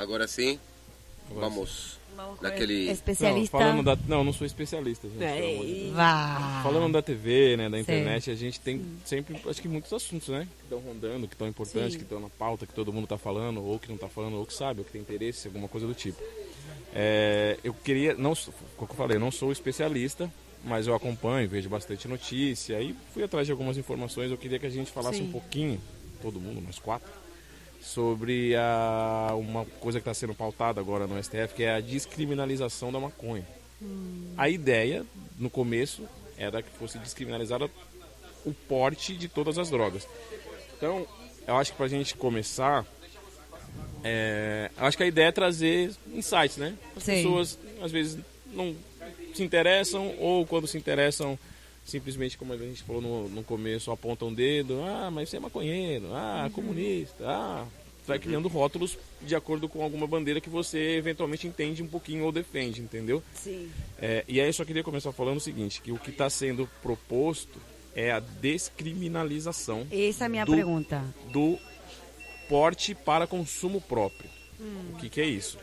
Agora sim, vamos naquele... Especialista. Não sou especialista, gente. Vá. Falando da TV, né, da internet, a gente tem sempre, acho que muitos assuntos, né, que estão rondando, que estão importantes, que estão na pauta, que todo mundo está falando, ou que não está falando, ou que sabe, ou que tem interesse, alguma coisa do tipo. Eu queria, como eu falei, eu não sou especialista, mas eu acompanho, vejo bastante notícia, e fui atrás de algumas informações. Eu queria que a gente falasse um pouquinho, todo mundo, nós 4, sobre uma coisa que está sendo pautada agora no STF, que é a descriminalização da maconha. A ideia, no começo, era que fosse descriminalizada o porte de todas as drogas. Então, eu acho que para a gente começar, eu acho que a ideia é trazer insights, né? As pessoas, às vezes, não se interessam, ou quando se interessam, simplesmente, como a gente falou no começo, apontam o dedo, mas você é maconheiro, comunista, vai criando rótulos de acordo com alguma bandeira que você eventualmente entende um pouquinho ou defende, entendeu? Sim. E aí eu só queria começar falando o seguinte, que o que está sendo proposto é a descriminalização. Essa é a minha pergunta. Do porte para consumo próprio. O que é isso?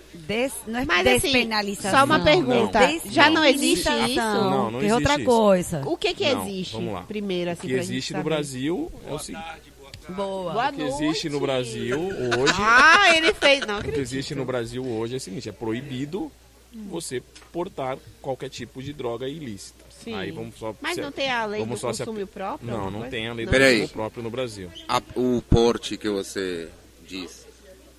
Não é Mas despenalização. assim, só uma pergunta. Já não existe isso? Não é existe outra coisa. O que Não, existe? vamos lá. Primeiro, assim, O que pra existe gente no saber. Brasil é o seguinte. Boa. O que existe no Brasil hoje... Ele fez... Não O que acredito. existe no Brasil hoje é o seguinte, é proibido você portar qualquer tipo de droga ilícita. Sim. Aí vamos só... Mas não tem a lei do vamos só se consumo próprio? Não, alguma não coisa? tem a lei do Peraí. consumo próprio no Brasil. O porte que você diz,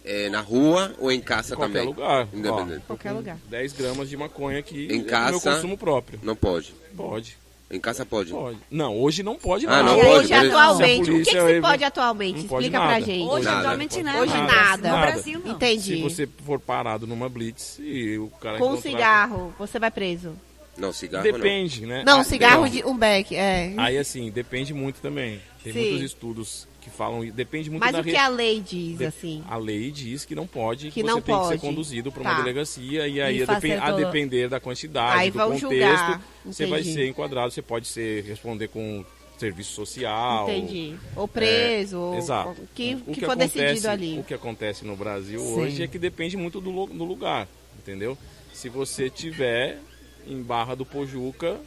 é na rua ou em casa Em qualquer também? lugar. Independente. Qualquer lugar. 10 gramas de maconha aqui Em é casa? meu consumo próprio. Não pode. Pode. Em casa pode. Pode. Não, hoje não pode Ah, nada. não pode, Hoje, beleza. atualmente, Se a o que polícia se pode atualmente? não pode Explica pra nada. gente. Hoje, Nada. atualmente, nada. Hoje nada. No Nada. Brasil, não. Entendi. Se você for parado numa blitz e o cara Com encontrar- cigarro, você vai preso? Não, cigarro Depende, né? Não, Ah, cigarro não. de um beck, Aí assim, depende muito também. Tem Sim. muitos estudos que falam, depende muito Mas da o que a lei diz, assim? A lei diz que não pode, Que você não tem que ser pode. conduzido para Tá. uma delegacia e aí E fazer a todo- depender da quantidade, Aí do vão contexto, julgar. você vai Entendi. ser enquadrado, você pode responder com serviço social. Entendi. Ou preso, ou Exato. o que O for decidido acontece- ali. O que acontece no Brasil Sim. hoje é que depende muito do lugar, entendeu? Se você tiver em Barra do Pojuca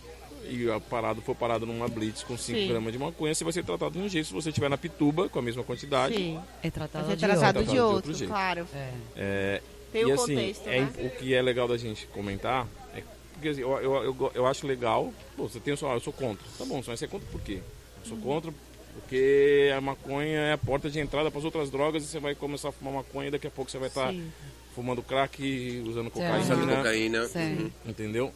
e for parado numa blitz com 5 Sim. gramas de maconha, você vai ser tratado de um jeito. Se você estiver na Pituba com a mesma quantidade, Sim. É tratado Vai ser de tratado Tratado de de outro outro, jeito. claro. Tem e o assim, contexto, né? o que é legal da gente comentar é porque assim, eu acho legal. Pô, você tem eu sou contra. Tá bom, mas você é contra por quê? Eu sou contra porque a maconha é a porta de entrada para as outras drogas e você vai começar a fumar maconha e daqui a pouco você vai estar Sim. fumando crack, usando Usando cocaína. cocaína. Sim. Entendeu?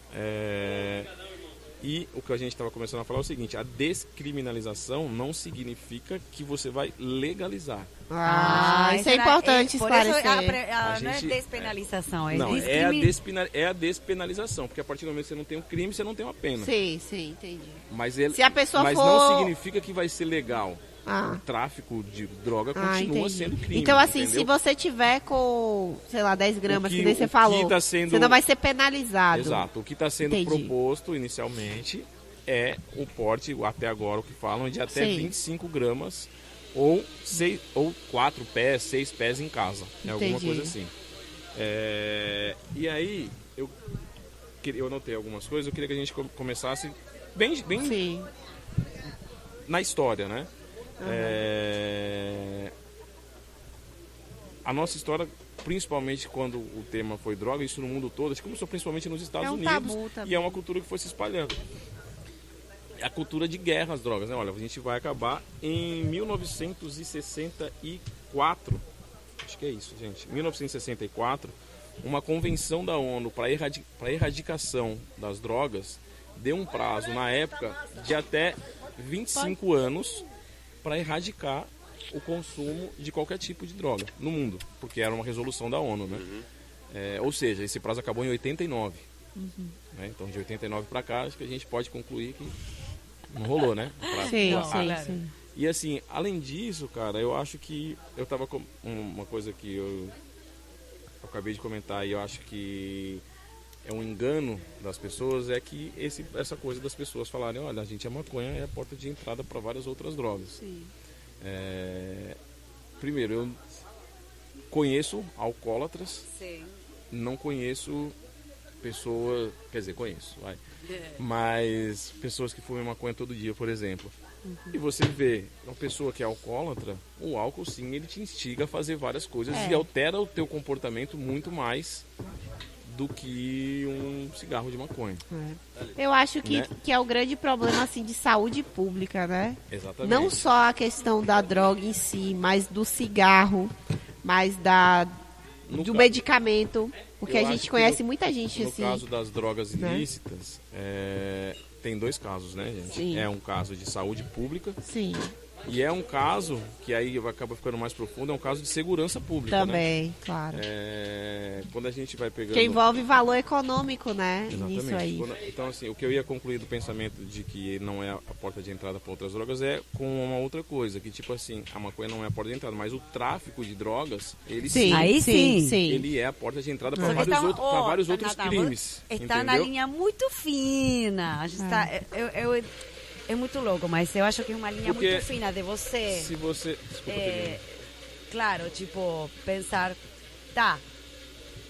E o que a gente estava começando a falar é o seguinte: a descriminalização não significa que você vai legalizar. Isso é importante por isso esclarecer. não é gente- despenalização, é Não, discriminação. é a despenalização, porque a partir do momento que você não tem um crime, você não tem uma pena. Sim, sim, entendi. Mas, Se a pessoa mas for- não significa que vai ser legal. Ah. O tráfico de droga continua Entendi. sendo crime. Então, assim, entendeu? se você tiver com, sei lá, 10 gramas, O que, que- nem você o que falou, tá sendo- você não vai ser penalizado. Exato. O que está sendo Entendi. proposto inicialmente é o porte, até agora o que falam, de até Sim. 25 gramas ou 4 pés, 6 pés em casa. É alguma Entendi. coisa assim. E aí, eu anotei algumas coisas, eu queria que a gente começasse bem Sim. na história, né? A nossa história, principalmente quando o tema foi droga, isso no mundo todo, acho que começou principalmente nos Estados É um Unidos tabu também. e é uma cultura que foi se espalhando. É a cultura de guerra às drogas, né? Olha, a gente vai acabar em 1964, acho que é isso, gente, 1964, uma convenção da ONU para erradicação das drogas deu um prazo, na época, de até 25 anos para erradicar o consumo de qualquer tipo de droga no mundo, porque era uma resolução da ONU, né? Ou seja, esse prazo acabou em 89. Né? Então, de 89 para cá, acho que a gente pode concluir que não rolou, né? Sim, Não, sim, claro. sim. E assim, além disso, cara, eu acho que eu tava com uma coisa que eu acabei de comentar e eu acho que é um engano das pessoas, é que essa coisa das pessoas falarem, olha, a maconha é a porta de entrada para várias outras drogas. Sim. Primeiro, conheço alcoólatras, Sim. não conheço pessoas, quer dizer, conheço, vai. Mas pessoas que fumam maconha todo dia, por exemplo. E você vê uma pessoa que é alcoólatra, o álcool sim, ele te instiga a fazer várias coisas e altera o teu comportamento muito mais do que um cigarro de maconha. Eu acho que, Né? que é o grande problema assim de saúde pública, né? Exatamente. Não só a questão da droga em si, mas do cigarro, mas No do ca- medicamento. Porque Eu a acho gente que conhece no- muita gente No assim. caso das drogas né? ilícitas, tem dois casos, né, gente? Sim. É um caso de saúde pública Sim, e é um caso, que aí acaba ficando mais profundo, é um caso de segurança pública, né? também, claro. Quando a gente vai pegando... Que envolve valor econômico, né? Exatamente. Nisso aí. Então, assim, o que eu ia concluir do pensamento de que não é a porta de entrada para outras drogas é com uma outra coisa, que tipo assim, a maconha não é a porta de entrada, mas o tráfico de drogas, ele sim, Aí sim. ele é a porta de entrada para Só que vários tá outros na- crimes. Está na entendeu? linha muito fina. A gente é muito louco, mas eu acho que é uma linha Porque muito fina de você. Se você... Desculpa, termina. Claro, tipo, pensar, tá,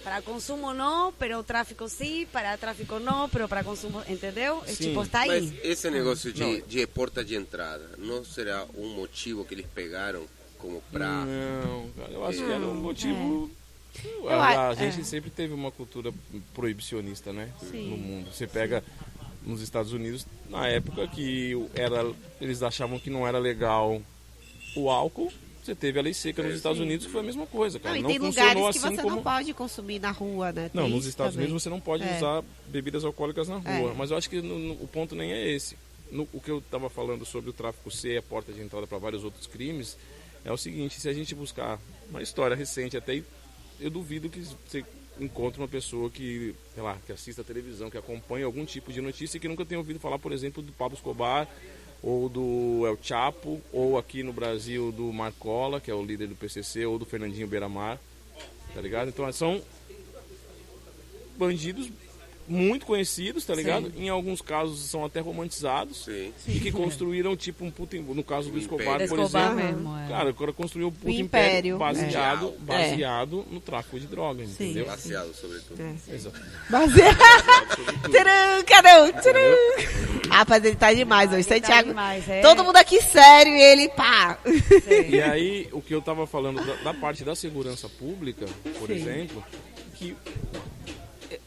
para consumo não, pero tráfico sim, para tráfico não, pero para consumo, entendeu? É, Sim, tipo, está aí. Mas esse negócio Não. de porta de entrada não será um motivo que eles pegaram como pra... Não, cara, eu acho que era um motivo... a- A gente sempre teve uma cultura proibicionista, né? Sim. No mundo. Você pega nos Estados Unidos, na época que eles achavam que não era legal o álcool, você teve a lei seca nos Estados Unidos, que foi a mesma coisa, Não, cara. e Não tem funcionou lugares que assim você como... não pode consumir na rua, né? Não, Tem nos isso Estados também. Unidos você não pode usar bebidas alcoólicas na rua. É. Mas eu acho que o ponto nem é esse. O que eu estava falando sobre o tráfico ser a porta de entrada para vários outros crimes é o seguinte: se a gente buscar uma história recente, até eu duvido que você encontre uma pessoa que, sei lá, que assista a televisão, que acompanha algum tipo de notícia e que nunca tenha ouvido falar, por exemplo, do Pablo Escobar, ou do El Chapo, ou aqui no Brasil do Marcola, que é o líder do PCC, ou do Fernandinho Beiramar, tá ligado? Então são bandidos muito conhecidos, tá ligado? Em alguns casos são até romantizados. Sim. E que construíram tipo um puto, no caso do Escobar, império. por Escobar exemplo. mesmo, é. Cara, o cara construiu um puto império, império baseado, é. baseado no tráfico de drogas, entendeu? Baseado, sobretudo. Exato. Baseado. Tcharam, cadê o tcharam? Rapaz, ele tá demais hoje. Ele tá Santiago, demais, é. todo mundo aqui sério e ele, pá. E aí, o que eu tava falando da parte da segurança pública, por exemplo, que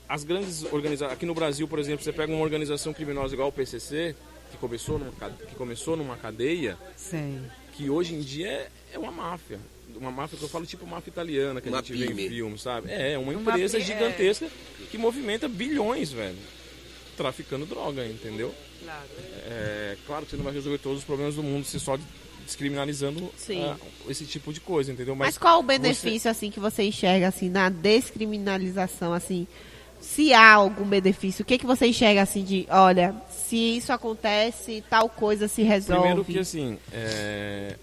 as grandes organizações, aqui no Brasil, por exemplo, você pega uma organização criminosa igual o PCC, que começou numa cadeia, Sim. que hoje em dia é uma máfia. Uma máfia que eu falo tipo máfia italiana, que a Uma gente vê pyme. em filmes, sabe? É uma Uma empresa pi- gigantesca que movimenta bilhões, velho, traficando droga, entendeu? Claro. Claro que você não vai resolver todos os problemas do mundo se só descriminalizando Sim. esse tipo de coisa, entendeu? Mas qual o benefício, assim, que você enxerga, assim, na descriminalização, assim? Se há algum benefício, o que você enxerga, assim, de, olha, se isso acontece, tal coisa se resolve? Primeiro que, assim,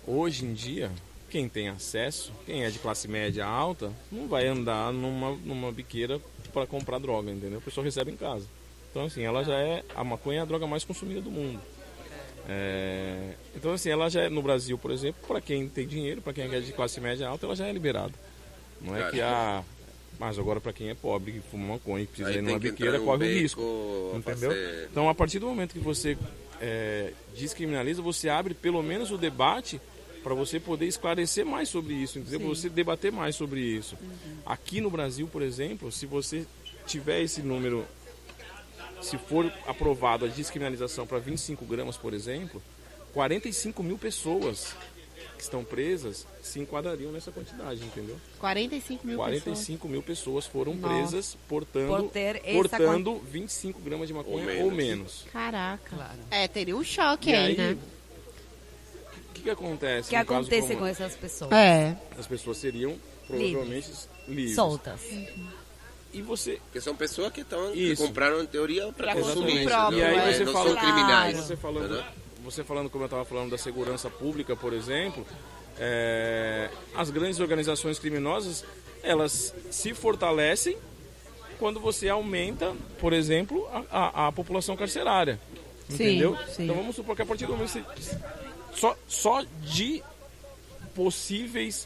hoje em dia, quem tem acesso, quem é de classe média alta, não vai andar numa biqueira para comprar droga, entendeu? A pessoa recebe em casa. Então, assim, a maconha é a droga mais consumida do mundo. Então, assim, ela já é, no Brasil, por exemplo, para quem tem dinheiro, para quem é de classe média alta, ela já é liberada. Não é que mas agora para quem é pobre, que fuma maconha e precisa Aí ir numa tem que biqueira, entrar num corre o beco, risco. Entendeu? fazer- Então, a partir do momento que você descriminaliza, você abre pelo menos o debate para você poder esclarecer mais sobre isso, entendeu? Para você debater mais sobre isso. Aqui no Brasil, por exemplo, se você tiver esse número, se for aprovada a descriminalização para 25 gramas, por exemplo, 45 mil pessoas que estão presas se enquadrariam nessa quantidade, entendeu? 45 mil 45 mil pessoas foram Nossa. presas portando, Por ter essa portando 25 gramas de maconha ou menos. Caraca. Claro. Teria um choque E aí, aí, né? o que acontece? O que no caso acontece como com essas pessoas? as pessoas seriam provavelmente livres. Soltas. E você... Porque são pessoas que Isso. compraram, em teoria, para Pra consumir. consumir entendeu? próprio, E aí você não fala- são criminais. Você entendeu? falando como eu estava falando da segurança pública, por exemplo, as grandes organizações criminosas, elas se fortalecem quando você aumenta, por exemplo, a população carcerária. Sim, Entendeu? sim. Então vamos supor que a partir do momento que só de possíveis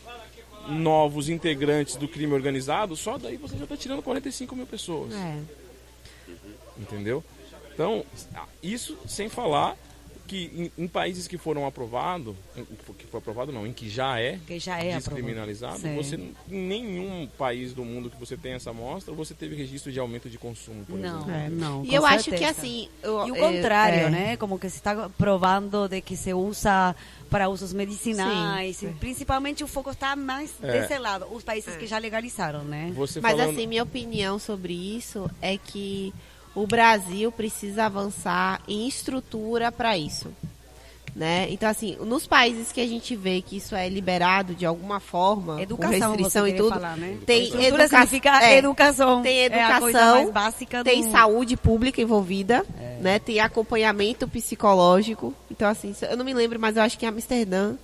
novos integrantes do crime organizado, só daí você já está tirando 45 mil pessoas. Entendeu? Então, isso sem falar que em países que foram aprovados, em que já é descriminalizado, você, em nenhum país do mundo que você tem essa amostra, você teve registro de aumento de consumo, por exemplo. Não, E eu acho que assim... E o contrário, né? Como que se está provando de que se usa para usos medicinais. Principalmente o foco está mais desse lado, os países que já legalizaram, né? Mas assim, minha opinião sobre isso é que o Brasil precisa avançar em estrutura para isso, né? Então, assim, nos países que a gente vê que isso é liberado de alguma forma, educação, com restrição e tudo, falar, né? tem educação. Tem é a coisa mais educação, básica tem saúde pública envolvida, né? Tem acompanhamento psicológico. Então, assim, eu não me lembro, mas eu acho que em Amsterdã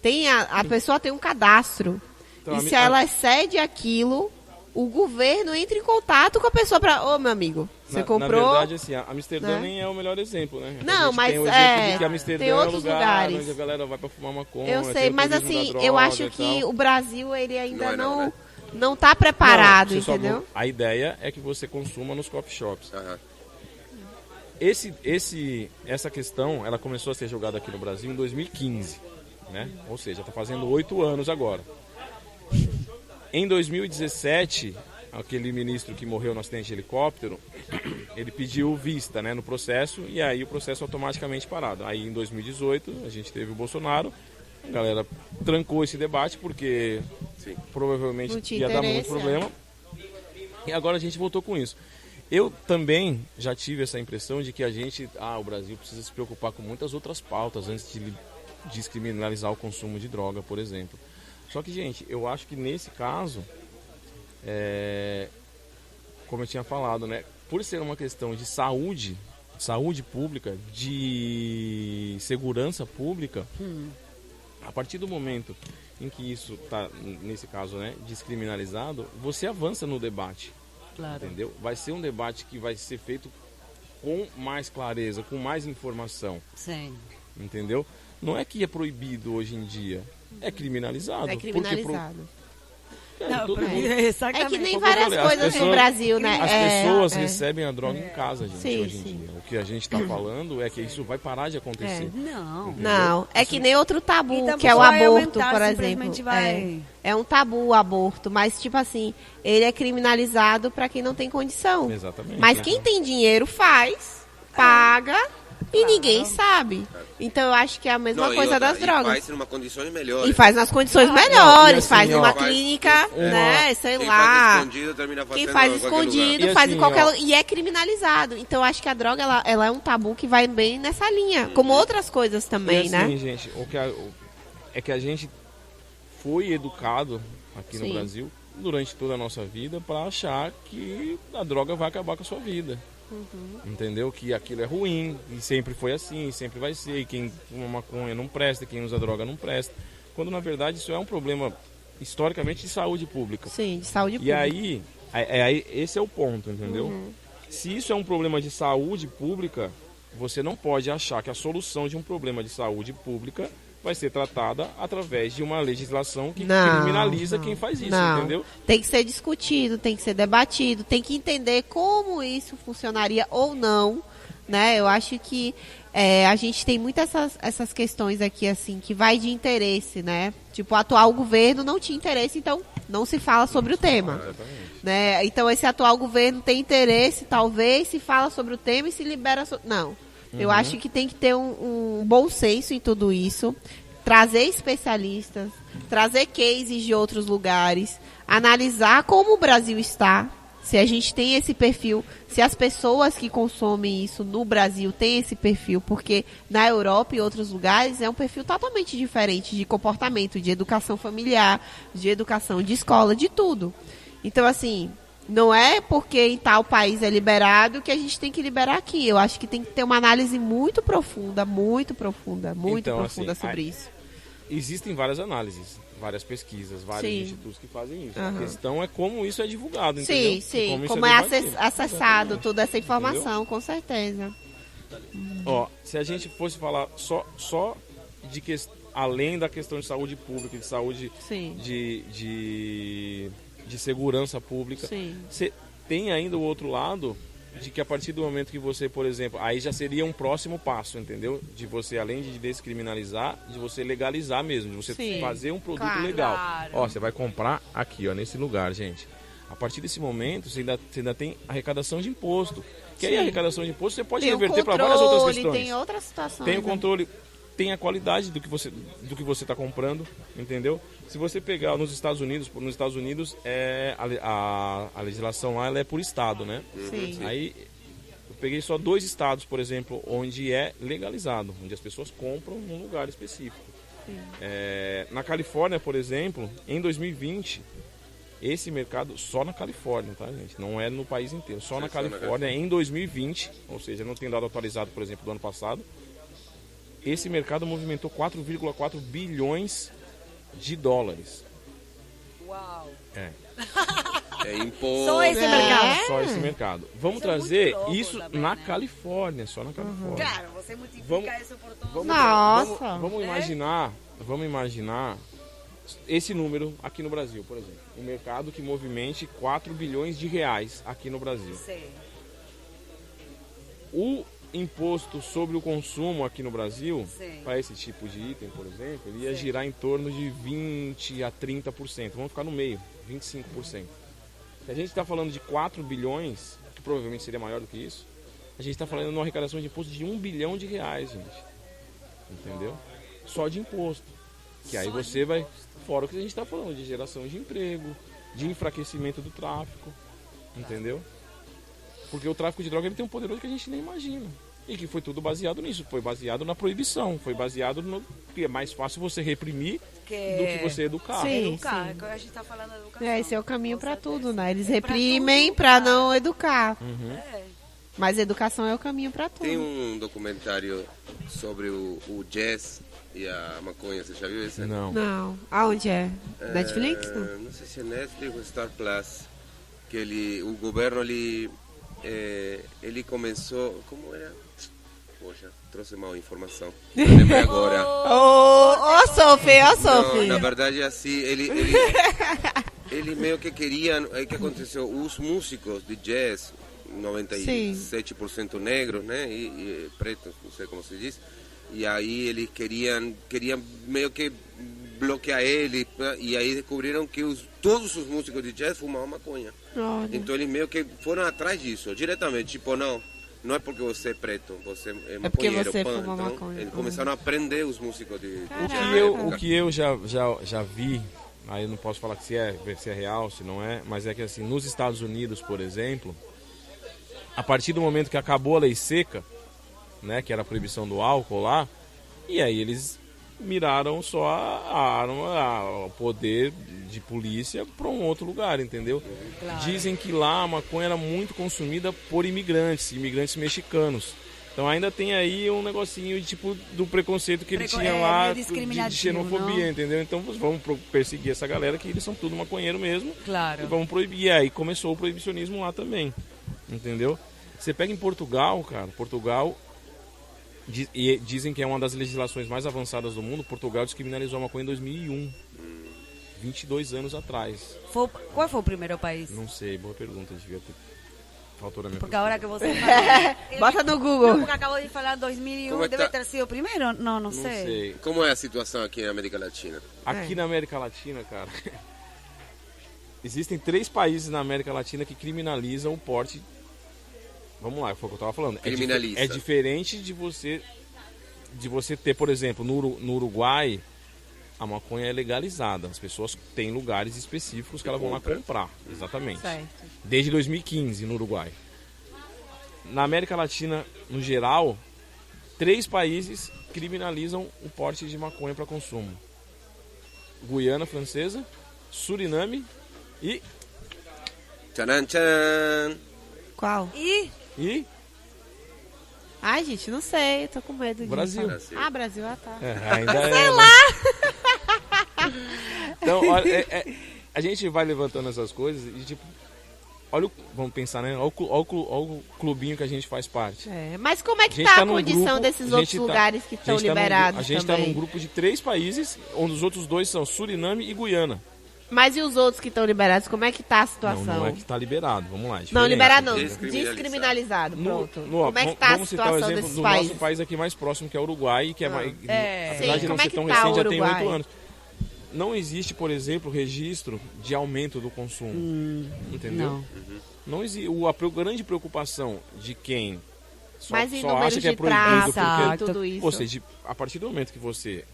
tem a pessoa tem um cadastro. Então, e se ela excede aquilo, o governo entra em contato com a pessoa para... Ô, meu amigo, você comprou... Na verdade, assim, Amsterdã nem é o melhor exemplo, né? Não, mas tem o exemplo de que Amsterdã tem outros é um lugar lugares onde a galera vai para fumar maconha. Eu sei, mas assim, eu acho que o Brasil, ele ainda não tá Não, preparado, entendeu? A ideia é que você consuma nos coffee shops. Essa questão, ela começou a ser jogada aqui no Brasil em 2015, né? Ou seja, está fazendo 8 anos agora. Em 2017, aquele ministro que morreu no acidente de helicóptero, ele pediu vista, né, no processo, e aí o processo automaticamente parado. Aí em 2018, a gente teve o Bolsonaro, a galera trancou esse debate porque provavelmente ia dar muito problema. E agora a gente voltou com isso. Eu também já tive essa impressão de que o Brasil precisa se preocupar com muitas outras pautas antes de descriminalizar o consumo de droga, por exemplo. Só que, gente, eu acho que nesse caso, como eu tinha falado, né, por ser uma questão de saúde pública, de segurança pública, a partir do momento em que isso está, nesse caso, né, descriminalizado, você avança no debate. Claro. Entendeu? Vai ser um debate que vai ser feito com mais clareza, com mais informação. Sim. Entendeu? Não é que é proibido hoje em dia. É criminalizado. É criminalizado. Exatamente. É que nem várias coisas no Brasil, né? As pessoas recebem a droga em casa, gente, hoje em dia. O que a gente está falando é que isso vai parar de acontecer. Não. É que nem outro tabu, que é o aborto, por exemplo. É um tabu o aborto, mas, tipo assim, ele é criminalizado para quem não tem condição. Exatamente. Mas quem tem dinheiro faz, paga... E ninguém sabe. Então eu acho que é a mesma coisa das drogas. E faz numa condições melhores. E faz nas condições melhores. Faz numa clínica, né? Sei lá. Quem faz escondido, faz em qualquer lugar. E é criminalizado. Então eu acho que a droga, ela é um tabu que vai bem nessa linha. Como outras coisas também, né? Sim, gente. É que a gente foi educado aqui no Brasil durante toda a nossa vida para achar que a droga vai acabar com a sua vida. Entendeu? Que aquilo é ruim, e sempre foi assim, e sempre vai ser, e quem fuma maconha não presta, quem usa droga não presta, quando na verdade isso é um problema historicamente de saúde pública. Sim, de saúde pública. E aí esse é o ponto, entendeu? Se isso é um problema de saúde pública, você não pode achar que a solução de um problema de saúde pública vai ser tratada através de uma legislação que criminaliza quem faz isso, entendeu? Tem que ser discutido, tem que ser debatido, tem que entender como isso funcionaria ou não, né? Eu acho que a gente tem muitas essas questões aqui, assim, que vai de interesse, né? Tipo, o atual governo não tinha interesse, então não se fala sobre o tema. Né? Então, esse atual governo tem interesse, talvez, se fala sobre o tema e se libera... Não. Eu acho que tem que ter um bom senso em tudo isso, trazer especialistas, trazer cases de outros lugares, analisar como o Brasil está, se a gente tem esse perfil, se as pessoas que consomem isso no Brasil têm esse perfil, porque na Europa e outros lugares é um perfil totalmente diferente de comportamento, de educação familiar, de educação de escola, de tudo. Então, assim... Não é porque em tal país é liberado que a gente tem que liberar aqui. Eu acho que tem que ter uma análise muito profunda sobre isso. Existem várias análises, várias pesquisas, vários institutos que fazem isso. A questão é como isso é divulgado, entendeu? Sim. Como é acessado toda essa informação, entendeu? Com certeza. Ó, se a gente fosse falar só de questão... além da questão de saúde pública, de saúde, de segurança pública, você tem ainda o outro lado de que a partir do momento que você, por exemplo, aí já seria um próximo passo, entendeu? De você, além de descriminalizar, de você legalizar mesmo, de você fazer um produto legal. Claro. Ó, você vai comprar aqui, ó, nesse lugar, gente. A partir desse momento, você ainda tem arrecadação de imposto. Que aí a arrecadação de imposto você pode reverter para várias outras questões. Tem outras situações. Tem o controle, tem a qualidade do que você está comprando, entendeu? Se você pegar nos Estados Unidos a legislação lá ela é por estado, né? Sim. Aí eu peguei só 2 estados, por exemplo, onde é legalizado, onde as pessoas compram num lugar específico. Na Califórnia, por exemplo, em 2020, esse mercado só na Califórnia, tá, gente? Não é no país inteiro, só na Califórnia, em 2020, ou seja, não tem dado atualizado, por exemplo, do ano passado, esse mercado movimentou 4,4 bilhões de dólares. Uau! É imposto. Só esse mercado. Só esse mercado. Vamos Isso trazer é muito louco isso também, na né? Califórnia, só na Califórnia. Claro, você multiplica isso por todos. Nossa. Vamos imaginar esse número aqui no Brasil, por exemplo. Um mercado que movimente 4 bilhões de reais aqui no Brasil. Sim. O imposto sobre o consumo aqui no Brasil, Sim. para esse tipo de item, por exemplo, ele ia girar em torno de 20% a 30%. Vamos ficar no meio, 25%. Se a gente está falando de 4 bilhões, que provavelmente seria maior do que isso, a gente está falando de uma arrecadação de imposto de 1 bilhão de reais, gente. Entendeu? Só de imposto. Que aí você vai... Fora o que a gente está falando, de geração de emprego, de enfraquecimento do tráfico. Entendeu? Porque o tráfico de droga ele tem um poderoso que a gente nem imagina. E que foi tudo baseado nisso. Foi baseado na proibição. Foi baseado no que é mais fácil você reprimir do que você educar. Sim. Educar, a gente está falando de educação. Esse é o caminho para certeza. tudo, né? Eles É reprimem tudo, para cara. não educar. É. Mas educação é o caminho para tudo. Tem um documentário sobre o jazz e a maconha, você já viu esse? Não. Não. Aonde é? Netflix? Não. Não sei se é Netflix ou Star Plus. Que o governo ele começou, como era? Poxa, trouxe mal informação. Não lembrei agora. Ô, Sophie, Não, Sophie. na verdade é assim, ele meio que queria, o que aconteceu, os músicos de jazz, 97% negros, né, e pretos, não sei como se diz, e aí eles queriam meio que bloquear ele, e aí descobriram que todos os músicos de jazz fumavam maconha. Olha. Então eles meio que foram atrás disso, diretamente, tipo, não é porque você é preto, você é maconheiro. porque você pã. fuma Então, maconha. eles começaram a aprender os músicos de O que eu já vi, aí eu não posso falar que se é real, se não é, mas é que assim, nos Estados Unidos, por exemplo, a partir do momento que acabou a lei seca, né, que era a proibição do álcool lá, e aí eles miraram só a arma, o poder de polícia para um outro lugar, entendeu? Claro. Dizem que lá a maconha era muito consumida por imigrantes mexicanos. Então ainda tem aí um negocinho de, tipo do preconceito que ele tinha lá meio de xenofobia, não? entendeu? Então vamos perseguir essa galera que eles são tudo maconheiro mesmo. Claro. E vamos proibir. E aí começou o proibicionismo lá também, entendeu? Você pega em Portugal, cara, e dizem que é uma das legislações mais avançadas do mundo. Portugal descriminalizou a maconha em 2001, 22 anos atrás. Qual foi o primeiro país? Não sei, boa pergunta, devia ter... Faltou na minha Porque pesquisa. agora que você fala... Bota no Google. Não, porque acabou de falar 2001, Como é que deve tá? ter sido o primeiro? Não Não sei. sei. Como é a situação aqui na América Latina? Aqui na América Latina, cara, existem 3 países na América Latina que criminalizam o porte. Vamos lá, foi o que eu tava falando. Criminaliza. É diferente de você ter, por exemplo, no Uruguai, a maconha é legalizada. As pessoas têm lugares específicos que elas vão lá comprar. Exatamente. Certo. Desde 2015 no Uruguai. Na América Latina, no geral, 3 países criminalizam o porte de maconha para consumo: Guiana Francesa, Suriname e Tcharam, tcharam. Qual? E Ai, gente, não sei. Tô com medo de Brasil. falar. Ah, Brasil, tá. ainda sei lá. Então, olha, a gente vai levantando essas coisas e tipo vamos pensar, né? Olha o clubinho que a gente faz parte. Mas como é que tá a condição desses outros lugares que estão liberados? A gente está num grupo de 3 países, onde os outros 2 são Suriname e Guiana. Mas e os outros que estão liberados? Como é que tá a situação? Não é que está liberado, vamos lá. Não, liberado não, descriminalizado, pronto. Como é que tá a situação desses países? No nosso país aqui mais próximo, que é o Uruguai, que apesar de não ser tão recente, já tem 8 anos. Não existe, por exemplo, registro de aumento do consumo, entendeu? Não existe. A grande preocupação de quem só acha que é proibido porque tudo isso. Ou seja, a partir do momento que você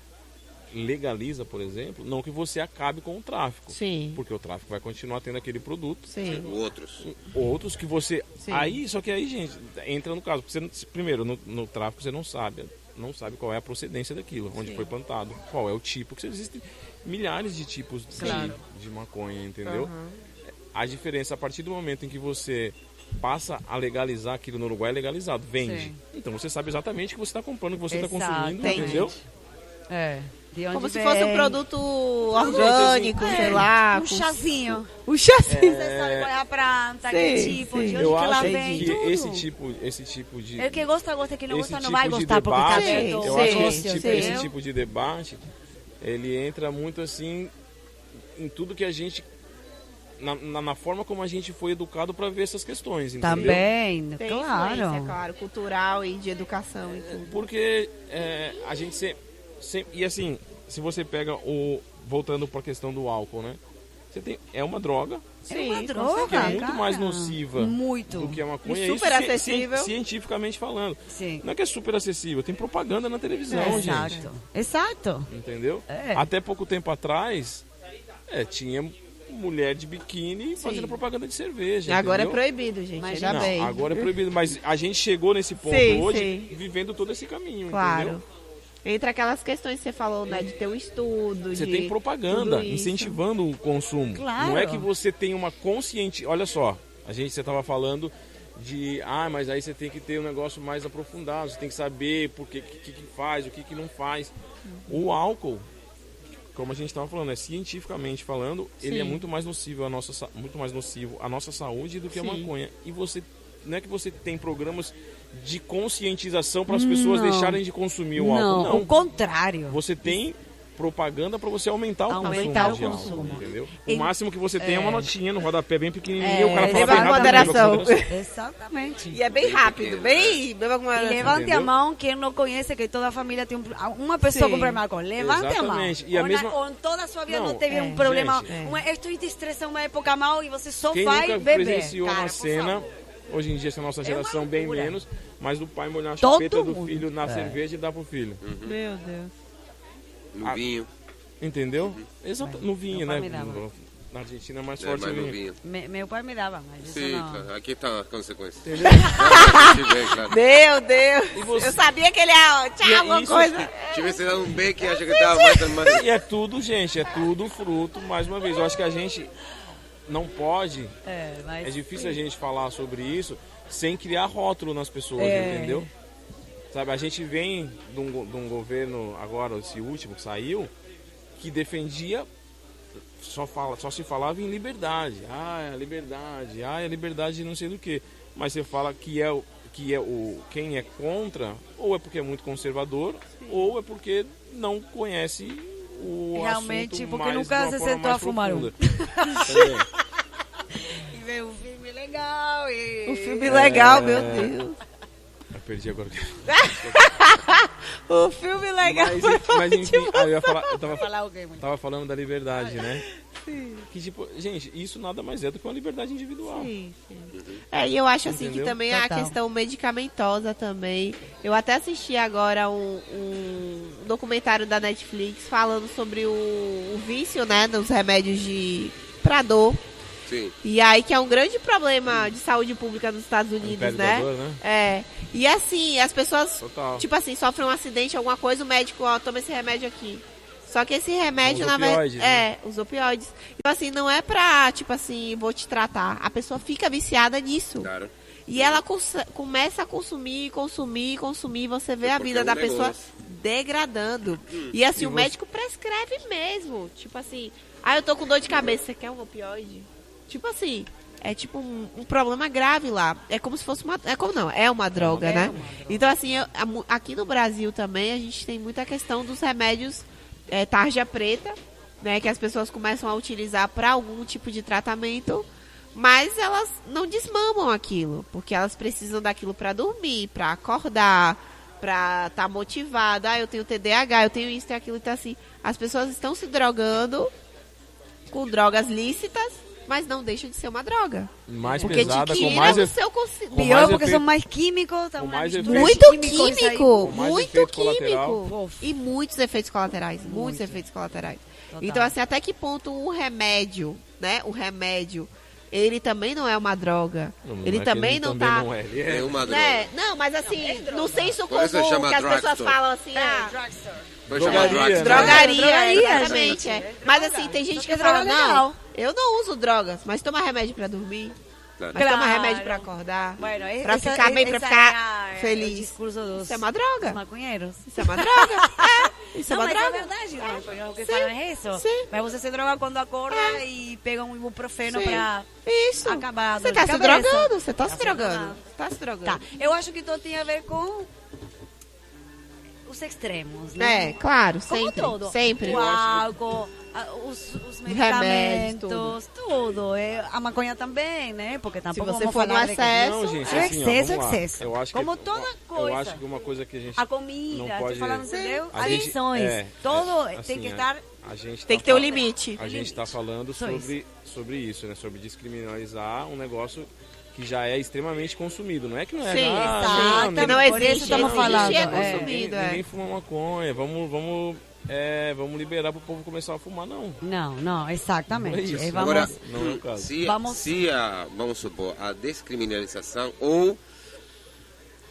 legaliza, por exemplo, não que você acabe com o tráfico. Sim. Porque o tráfico vai continuar tendo aquele produto. Sim. Outros que você... Sim. Só que aí, gente, entra no caso. Você, primeiro, no tráfico você não sabe qual é a procedência daquilo, onde foi plantado, qual é o tipo. Porque existem milhares de tipos de maconha, entendeu? A diferença, a partir do momento em que você passa a legalizar aquilo no Uruguai, é legalizado, vende. Sim. Então você sabe exatamente o que você está comprando, o que você está consumindo, entendeu? Como se fosse um produto orgânico, sei lá. Um chazinho. Um chazinho. Você sabe qual é a planta, que tipo, de onde eu que ela acho vem, que tudo. esse tipo de... El que gosta, que não gosta, não tipo vai gostar porque tá vendo eu acho que esse tipo de debate, ele entra muito assim em tudo que a gente... Na forma como a gente foi educado para ver essas questões, entendeu? Também, tem claro. Claro, cultural e de educação e tudo. Porque a gente sempre... E assim, se você pega voltando para a questão do álcool, né? É uma droga. Sim, é uma droga, que é muito mais nociva do que a maconha. Super acessível. Cientificamente falando. Sim. Não é que é super acessível, tem propaganda na televisão, gente. Exato. Entendeu? Até pouco tempo atrás, tinha mulher de biquíni fazendo propaganda de cerveja. Agora entendeu? É proibido, gente. Agora é proibido, mas a gente chegou nesse ponto hoje vivendo todo esse caminho, entendeu? Entre aquelas questões que você falou, né? De ter um estudo. Você tem propaganda incentivando o consumo. Claro. Não é que você tem uma consciente. Olha só, você estava falando de. Mas aí você tem que ter um negócio mais aprofundado. Você tem que saber o que faz, o que não faz. O álcool, como a gente estava falando, cientificamente falando, ele é muito mais nocivo à nossa saúde do que a maconha. E você. Não é que você tem programas de conscientização para as pessoas deixarem de consumir o álcool. Não, o contrário. Você tem propaganda para você aumentar o consumo. Entendeu? O máximo que você tem é uma notinha no rodapé bem pequenininha, o cara fala bem moderação. Exatamente. E é bem rápido, bem... E levante a mão quem não conhece que toda a família tem uma pessoa com problema com. Levante a mão. E a mesma... Ou toda a sua vida não teve um problema. Estou estressado uma época mal e você só vai beber. Quem nunca presenciou uma cena... Hoje em dia, essa nossa geração bem menos, mas do pai molhar a chupeta do filho na cerveja e dar pro filho. Meu Deus. No vinho. Entendeu? Exato, no vinho, né? Na Argentina é mais forte o vinho. Meu pai me dava, mas isso não... Claro. Aqui tá a consequência. Entendeu? Meu Deus. Eu sabia que ele ia alguma coisa. Tivesse dado um bem que acha que tava mais... E é tudo, gente, é tudo fruto, mais uma vez. Eu acho que a gente... não pode, é difícil a gente falar sobre isso sem criar rótulo nas pessoas, entendeu? Sabe, a gente vem de um governo, agora esse último que saiu, que defendia, só se falava em liberdade. A liberdade de não sei do que. Mas você fala quem é contra, ou é porque é muito conservador, ou é porque não conhece o realmente, assunto porque mais, nunca se sentou a fumar um. E veio um filme legal. Um filme legal, meu Deus. Eu perdi agora. O filme legal. Mas enfim, eu tava falando da liberdade, né? Sim. Que tipo, gente, isso nada mais é do que uma liberdade individual. Sim. E eu acho assim que também a questão medicamentosa também. Eu até assisti agora um documentário da Netflix falando sobre o vício, né, dos remédios pra dor. Sim. E aí que é um grande problema de saúde pública nos Estados Unidos, né? Dor, né? E assim, as pessoas, tipo assim, sofrem um acidente, alguma coisa, o médico, toma esse remédio aqui. Só que esse remédio, na verdade, os opioides. Então, assim, não é pra, tipo assim, vou te tratar. A pessoa fica viciada nisso. Claro. E ela começa a consumir, você vê a vida da pessoa degradando. E assim, o médico prescreve mesmo. Tipo assim, eu tô com dor de cabeça, você quer um opioide? Tipo assim, é tipo um problema grave lá. É como se fosse uma... É uma droga, né? Então, assim, aqui no Brasil também a gente tem muita questão dos remédios tarja preta, né? Que as pessoas começam a utilizar para algum tipo de tratamento, mas elas não desmamam aquilo, porque elas precisam daquilo para dormir, para acordar, para estar motivada. Eu tenho TDAH, eu tenho isso, tenho aquilo. Então, assim, as pessoas estão se drogando com drogas lícitas, mas não deixa de ser uma droga. Mais porque pesada, com mais o seu pior, porque são mais químicos. Muito químico. Colateral. E muitos efeitos colaterais. Muitos efeitos colaterais. Total. Então, assim, até que ponto o remédio, né? O remédio, ele também não é uma droga. Ele também não tá... Não é uma droga. Não, mas assim, no senso comum, que as pessoas falam assim, drogaria, exatamente. Mas assim, tem gente que fala, não, eu não uso drogas, mas toma remédio pra dormir. Mas toma remédio pra acordar, pra ficar bem, pra ficar feliz. Isso é uma droga. Maconheiros. Isso é uma droga. Isso é uma droga. É verdade, não. O que falam é isso. Sim. Mas você se droga quando acorda e pega um ibuprofeno pra acabar. Você tá se drogando, você tá se drogando. Tá se drogando. Tá. Eu acho que tudo tem a ver com os extremos, né? Claro, como sempre. Todo. Sempre. O álcool, os medicamentos, tudo. A maconha também, né? Porque tampouco se você for no excesso, não, gente, o assim, excesso. Eu acho como que, toda coisa. Eu acho que uma coisa que a gente a comida, não pode... falando, entendeu? As lições. Todo assim, tem que estar... Tem que ter um limite. A gente está falando sobre isso, né? Sobre descriminalizar um negócio que já é extremamente consumido. Não é que não é. Sim, exato. Não existe. Por isso estamos falando. É consumido, ninguém fuma maconha. Vamos liberar para o povo começar a fumar, não. Não, exatamente. Não é isso. Agora, não é o caso. Vamos supor, a descriminalização ou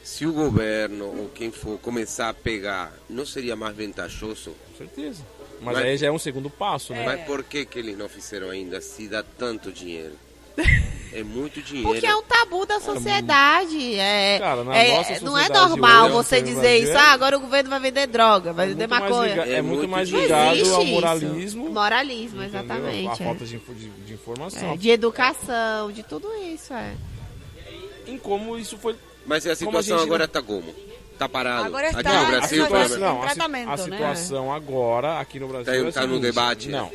se o governo ou quem for começar a pegar, não seria mais vantajoso? Com certeza. Mas aí já é um segundo passo, né? Mas por que eles não fizeram ainda se dá tanto dinheiro? É muito dinheiro. Porque é um tabu da sociedade. Cara, na nossa sociedade não é normal hoje, você dizer isso. Agora o governo vai vender droga, vai vender maconha. É muito mais ligado ao moralismo. Isso. Moralismo, exatamente. A falta de informação. De educação, de tudo isso, Em como isso foi... Mas a situação agora está como? Está parado? Agora está aqui no Brasil, a situação agora, aqui no Brasil, está no debate. Não,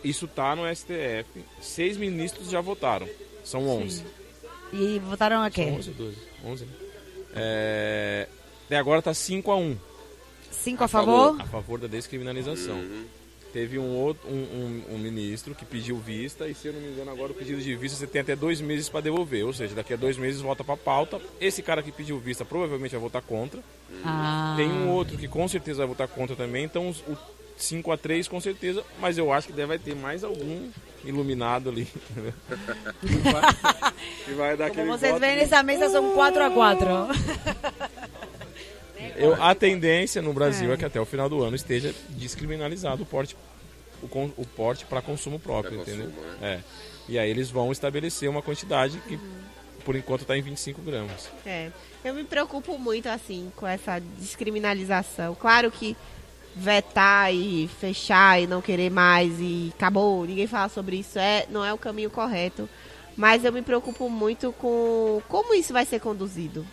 isso está no STF. 6 ministros já votaram. São 11. Sim. E votaram a quê? São 11 ou 12? 11. Até agora está 5-1. 5 a favor? A favor da descriminalização. Teve um ministro que pediu vista e, se eu não me engano, agora o pedido de vista você tem até 2 meses para devolver. Ou seja, daqui a 2 meses volta para a pauta. Esse cara que pediu vista provavelmente vai votar contra. Tem um outro que com certeza vai votar contra também. Então, o 5-3 com certeza. Mas eu acho que vai ter mais algum iluminado ali. Que vai dar como vocês veem nessa mesa, são 4-4. A tendência no Brasil é que até o final do ano esteja descriminalizado o porte para consumo próprio, entendeu? E aí eles vão estabelecer uma quantidade que, por enquanto, está em 25 gramas. Eu me preocupo muito, assim, com essa descriminalização. Claro que vetar e fechar e não querer mais e acabou, ninguém fala sobre isso, não é o caminho correto. Mas eu me preocupo muito com como isso vai ser conduzido.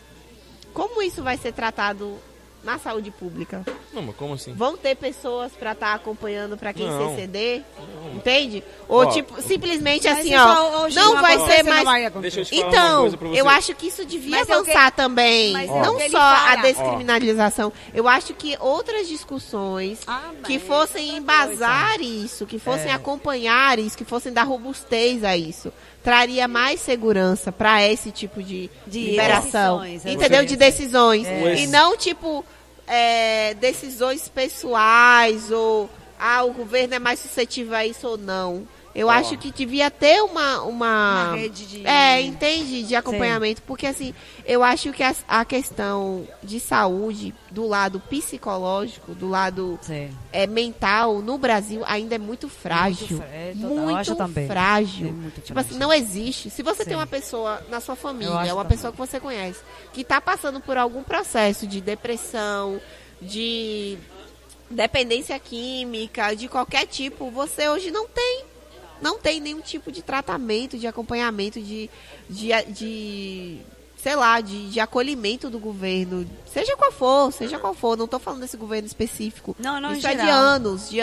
Como isso vai ser tratado na saúde pública? Não, mas como assim? Vão ter pessoas para estar acompanhando para quem se exceder? Entende? Ou simplesmente assim, não vai ser mais... Deixa eu te falar então, uma coisa pra você. Eu acho que isso devia avançar também. Não só a descriminalização. Eu acho que outras discussões que fossem embasar isso, que fossem acompanhar isso, que fossem dar robustez a isso, traria mais segurança para esse tipo de liberação. Entendeu? De decisões. E não, decisões pessoais ou o governo é mais suscetível a isso ou não. Eu acho que devia ter uma rede de... entende? De acompanhamento. Porque, assim, eu acho que a questão de saúde, do lado psicológico, do lado mental, no Brasil, ainda é muito frágil. Muito frágil. Tipo assim, não existe. Se você tem uma pessoa na sua família, uma pessoa que você conhece, que está passando por algum processo de depressão, de dependência química, de qualquer tipo, você hoje não tem não tem nenhum tipo de tratamento, de acompanhamento, de sei lá, de acolhimento do governo, seja qual for, não estou falando desse governo específico. Não, isso é de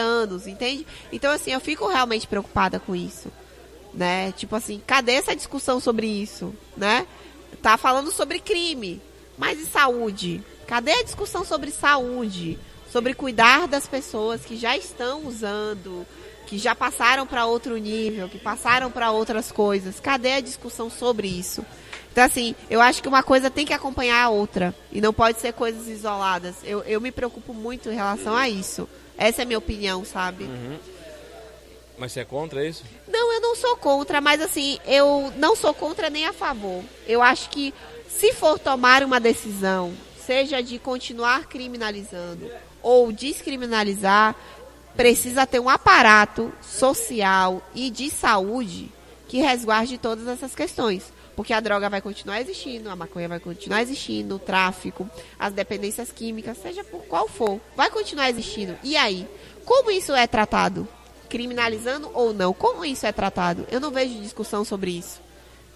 anos, entende? Então, assim, eu fico realmente preocupada com isso, né? Tipo assim, cadê essa discussão sobre isso, né? Tá falando sobre crime, mas e saúde? Cadê a discussão sobre saúde? Sobre cuidar das pessoas que já estão usando, que já passaram para outro nível, que passaram para outras coisas. Cadê a discussão sobre isso? Então, assim, eu acho que uma coisa tem que acompanhar a outra. E não pode ser coisas isoladas. Eu me preocupo muito em relação a isso. Essa é a minha opinião, sabe? Uhum. Mas você é contra isso? Não, eu não sou contra. Mas, assim, eu não sou contra nem a favor. Eu acho que se for tomar uma decisão, seja de continuar criminalizando ou descriminalizar, precisa ter um aparato social e de saúde que resguarde todas essas questões. Porque a droga vai continuar existindo, a maconha vai continuar existindo, o tráfico, as dependências químicas, seja por qual for, vai continuar existindo. E aí? Como isso é tratado? Criminalizando ou não? Como isso é tratado? Eu não vejo discussão sobre isso.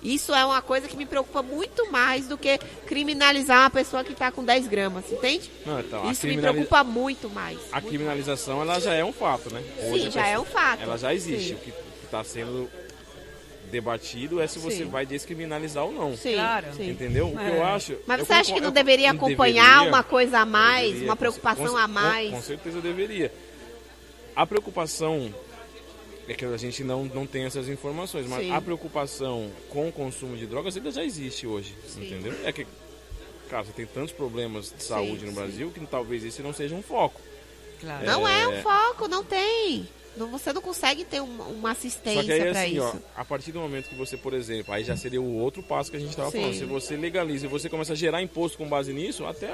Isso é uma coisa que me preocupa muito mais do que criminalizar uma pessoa que está com 10 gramas, entende? Não, então, isso me preocupa muito mais. A criminalização, ela já é um fato, né? Sim, já é um fato. Ela já existe. Sim. O que está sendo debatido é se você vai descriminalizar ou não. Sim, claro. Entendeu? O que eu acho... Mas você acha que não deveria acompanhar uma coisa a mais, uma preocupação a mais? Com certeza deveria. A preocupação... É que a gente não tem essas informações, mas a preocupação com o consumo de drogas ainda já existe hoje, entendeu? É que, cara, você tem tantos problemas de saúde no Brasil que talvez esse não seja um foco. Claro. Não é um foco, não tem. Você não consegue ter uma assistência para assim, isso. Ó, a partir do momento que você, por exemplo, aí já seria o outro passo que a gente estava falando. Se você legaliza e você começa a gerar imposto com base nisso, até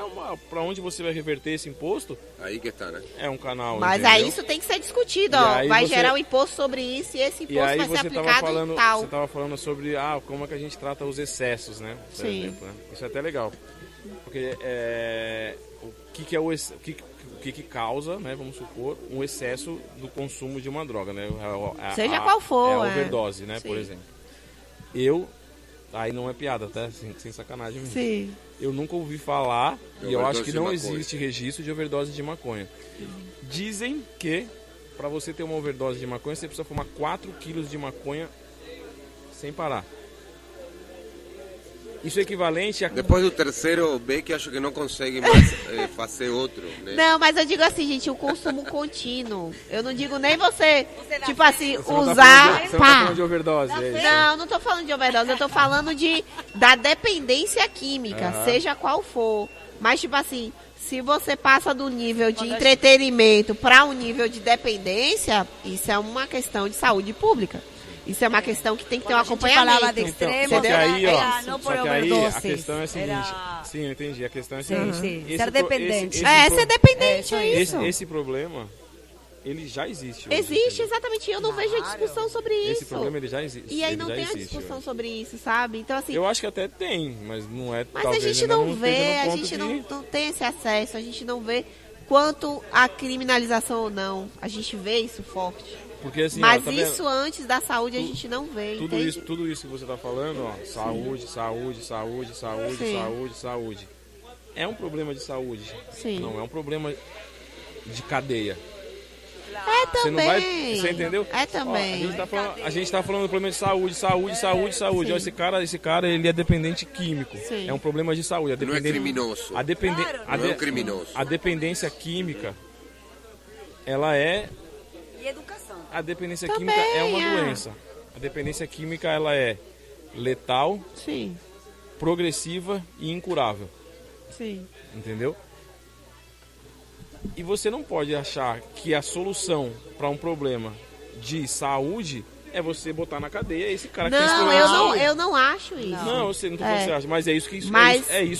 para onde você vai reverter esse imposto... Aí que tá, né? É um canal, mas entendeu? aí isso tem que ser discutido, ó. Vai gerar um imposto sobre isso e esse imposto vai ser aplicado em tal. Você estava falando sobre como é que a gente trata os excessos, né? Por exemplo, né? Isso é até legal. Porque o que é o que causa, né, vamos supor, um excesso do consumo de uma droga, né? Seja qual for. A overdose, né, por exemplo. Aí não é piada, tá? Sem sacanagem mesmo. Sim. Eu nunca ouvi falar, e eu acho que não existe registro de overdose de maconha. Dizem que, para você ter uma overdose de maconha, você precisa fumar 4 quilos de maconha sem parar. Isso é equivalente a... Depois do terceiro beck, acho que não consegue mais fazer outro, né? Não, mas eu digo assim, gente, o consumo contínuo. Eu não digo nem você tipo assim, você usar... Você não tá falando de overdose, Não tô falando de overdose, eu tô falando da dependência química, seja qual for. Mas, tipo assim, se você passa do nível de entretenimento para um nível de dependência, isso é uma questão de saúde pública. Isso é uma questão que tem que ter um acompanhamento. Falava de extremo, só que aí, ó, não por só que aí overdose. A questão é a seguinte. Sim, eu entendi. A questão é a seguinte. Ser dependente. Ser dependente, é isso. Esse problema, ele já existe. Hoje, existe, exatamente. Eu não vejo a discussão sobre isso. Esse problema, ele já existe. E aí não tem a discussão sobre isso, sabe? Então, assim... Eu acho que até tem, mas não é... Mas a gente não vê, a gente não tem esse acesso, a gente não vê quanto a criminalização ou não. A gente vê isso forte. Porque, assim, mas tá isso antes da saúde a gente não vê, tudo isso que você está falando, ó, saúde. É um problema de saúde. Sim. Não é um problema de cadeia. É também. Você entendeu? É também. Ó, a gente tá falando do problema de saúde. Ó, esse cara, ele é dependente químico. Sim. É um problema de saúde. Não é criminoso. Não é criminoso. A dependência química, ela é... E educação. A dependência química é uma doença. A dependência química, ela é letal, progressiva e incurável. Sim. Entendeu? E você não pode achar que a solução para um problema de saúde é você botar na cadeia esse cara que eu não acho isso. Não, você não você acha, mas é isso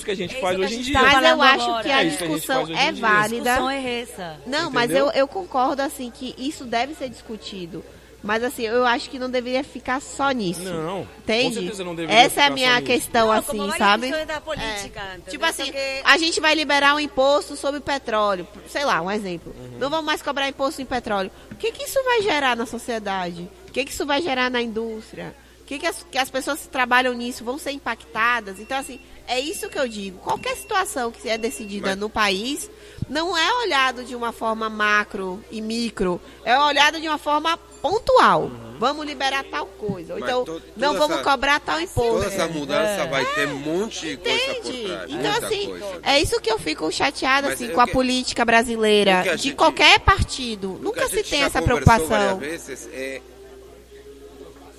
que a gente faz hoje em dia. Mas eu acho que a discussão é válida. A discussão é essa. Não, mas eu concordo assim que isso deve ser discutido. Mas assim, eu acho que não deveria ficar só nisso. Não, entende? Com certeza não deveria Essa é a minha questão, assim, sabe? Da política, tipo assim, a gente vai liberar um imposto sobre petróleo. Sei lá, um exemplo. Não vamos mais cobrar imposto em petróleo. O que isso vai gerar na sociedade? O que isso vai gerar na indústria? Que as pessoas que trabalham nisso vão ser impactadas? Então, assim, é isso que eu digo. Qualquer situação que é decidida no país não é olhado de uma forma macro e micro, é olhado de uma forma pontual. Vamos liberar tal coisa. Ou então, não vamos cobrar tal imposto. Toda essa mudança vai ter um monte de coisa por trás. Então, assim, é isso que eu fico chateada assim, com a política brasileira, de qualquer partido. Nunca se tem essa preocupação. Várias vezes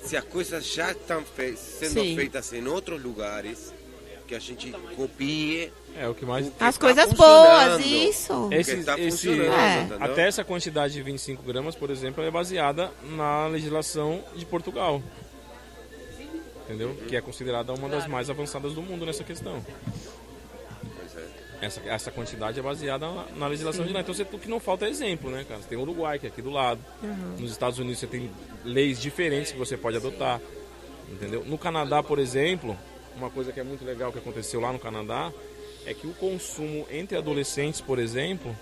se as coisas já estão sendo feitas em outros lugares, que a gente copie o que mais as coisas boas, isso. Até essa quantidade de 25 gramas, por exemplo, é baseada na legislação de Portugal. Entendeu? Que é considerada uma das mais avançadas do mundo nessa questão. Essa quantidade é baseada na legislação de lá. Então, o que não falta é exemplo, né, cara? Você tem o Uruguai, que é aqui do lado. Nos Estados Unidos, você tem leis diferentes que você pode adotar. Entendeu? No Canadá, por exemplo, uma coisa que é muito legal que aconteceu lá no Canadá é que o consumo entre adolescentes, por exemplo,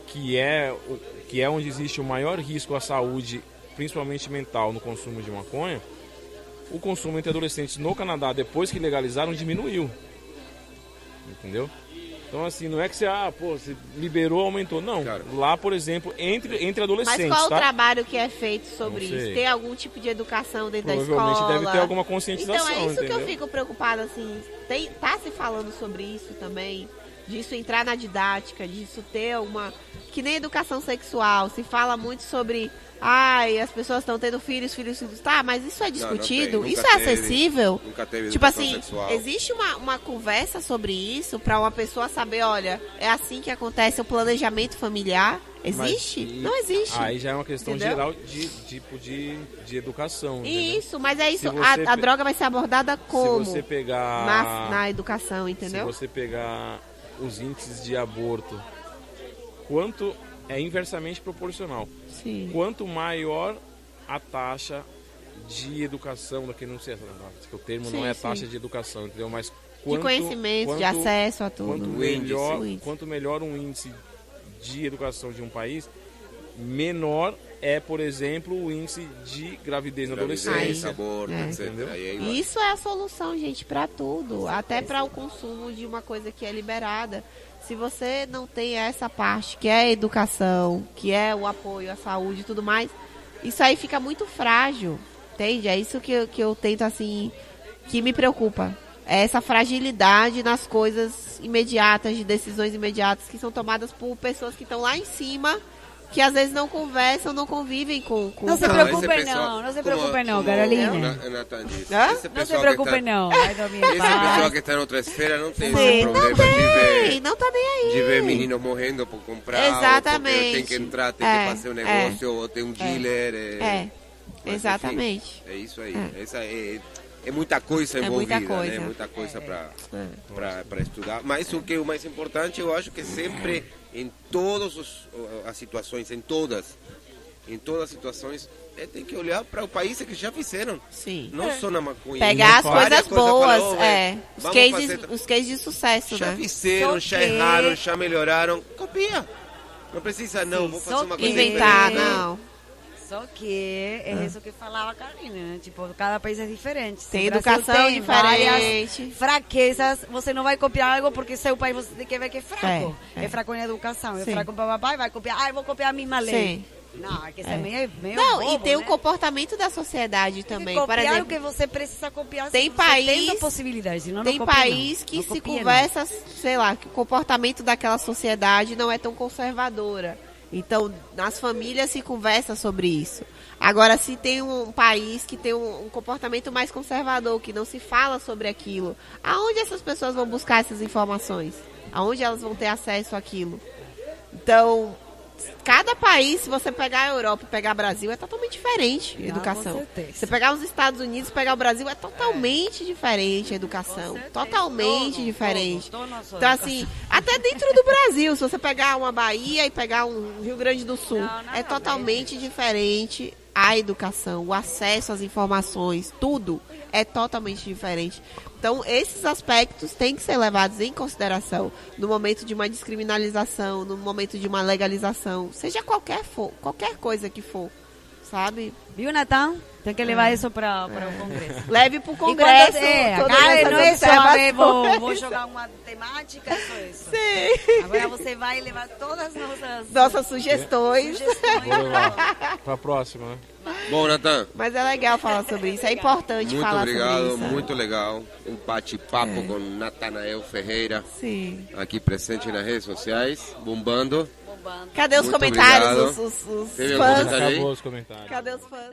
que é onde existe o maior risco à saúde, principalmente mental, no consumo de maconha, o consumo entre adolescentes no Canadá, depois que legalizaram, diminuiu. Entendeu? Então, assim, não é que você liberou, aumentou. Não, lá, por exemplo, entre adolescentes. Mas qual o trabalho que é feito sobre isso? Tem algum tipo de educação dentro da escola? Provavelmente deve ter alguma conscientização, então, é isso entendeu? que eu fico preocupada, assim. Tá se falando sobre isso também? Disso entrar na didática, disso ter alguma... Que nem educação sexual, se fala muito sobre... as pessoas estão tendo filhos. Tá, mas isso é discutido? Não, isso é acessível? Nunca teve tipo assim, sexual. Existe uma conversa sobre isso para uma pessoa saber, olha, é assim que acontece o planejamento familiar? Existe? Não existe. Aí já é uma questão geral de tipo de educação. Isso, mas é isso. A droga vai ser abordada como? Se você pegar... Na educação, entendeu? Se você pegar os índices de aborto, quanto... É inversamente proporcional. Sim. Quanto maior a taxa de educação, daqui não sei, o termo não é taxa de educação, entendeu? Mas de conhecimento, de acesso a tudo. Quanto melhor um índice de educação de um país, menor é, por exemplo, o índice de gravidez na adolescência. Aborto, etc. Isso é a solução, gente, para tudo. Até para o consumo de uma coisa que é liberada. Se você não tem essa parte, que é a educação, que é o apoio à saúde e tudo mais, isso aí fica muito frágil, entende? É isso que eu tento, assim, que me preocupa. É essa fragilidade nas coisas imediatas, de decisões imediatas que são tomadas por pessoas que estão lá em cima, que às vezes não conversam, não convivem com... Não se preocupe não, Carolina. Não se preocupe não. Essa pessoa que está em outra esfera não tem esse problema não tá nem aí. De ver meninos morrendo por comprar. Exatamente. Ou tem que entrar, tem que fazer um negócio, ou tem um dealer. Mas, exatamente. Enfim, é isso aí. É muita coisa envolvida, né? Muita coisa para estudar. Mas o que é o mais importante, eu acho que sempre, em todas as situações, em todas as situações, tem que olhar para o país que já fizeram. Sim. Não só na maconha. Pegar as coisas boas, os cases de sucesso, já né? fizeram, já erraram, já melhoraram. Copia. Não precisa, vou fazer uma coisa inventar, diferente. não. Só que é isso que falava a Carolina, né? Tipo, cada país é diferente. Tem educação diferente. Fraquezas, você não vai copiar algo porque seu país você tem que ver que é fraco. É fraco em educação, é fraco em papai, vai copiar. Eu vou copiar a mesma lei. Sim. Não, é que isso é meio não, bobo, e tem né? o comportamento da sociedade também. Copiar por exemplo, o que você precisa copiar. Tem país, tem possibilidade, senão tem não copia, país não. que Não se copia, conversa, sei lá, que o comportamento daquela sociedade não é tão conservadora. Então, nas famílias se conversa sobre isso. Agora, se tem um país que tem um comportamento mais conservador, que não se fala sobre aquilo, aonde essas pessoas vão buscar essas informações? Aonde elas vão ter acesso àquilo? Então, cada país, se você pegar a Europa e pegar o Brasil, é totalmente diferente a educação. Se você pegar os Estados Unidos e pegar o Brasil, é totalmente diferente a educação. Totalmente diferente. Então, assim, até dentro do Brasil, se você pegar uma Bahia e pegar um Rio Grande do Sul, é totalmente diferente a educação, o acesso às informações, tudo é totalmente diferente. Então, esses aspectos têm que ser levados em consideração no momento de uma descriminalização, no momento de uma legalização, seja qualquer coisa que for, sabe? Viu, Natan? Tem que levar isso para o Congresso. Leve para o Congresso. Não é só vou jogar uma temática, isso. Sim. Agora você vai levar todas as nossas sugestões. Vou levar para a próxima, né? Bom, Natan. Mas é legal falar sobre isso, é importante falar sobre isso. Muito obrigado, muito legal. Um bate-papo com Natanael Ferreira. Sim. Aqui presente nas redes sociais, bombando. Cadê os Muito comentários? Obrigado. Os Teve fãs? algum comentário aí? Acabou os comentários. Cadê os fãs?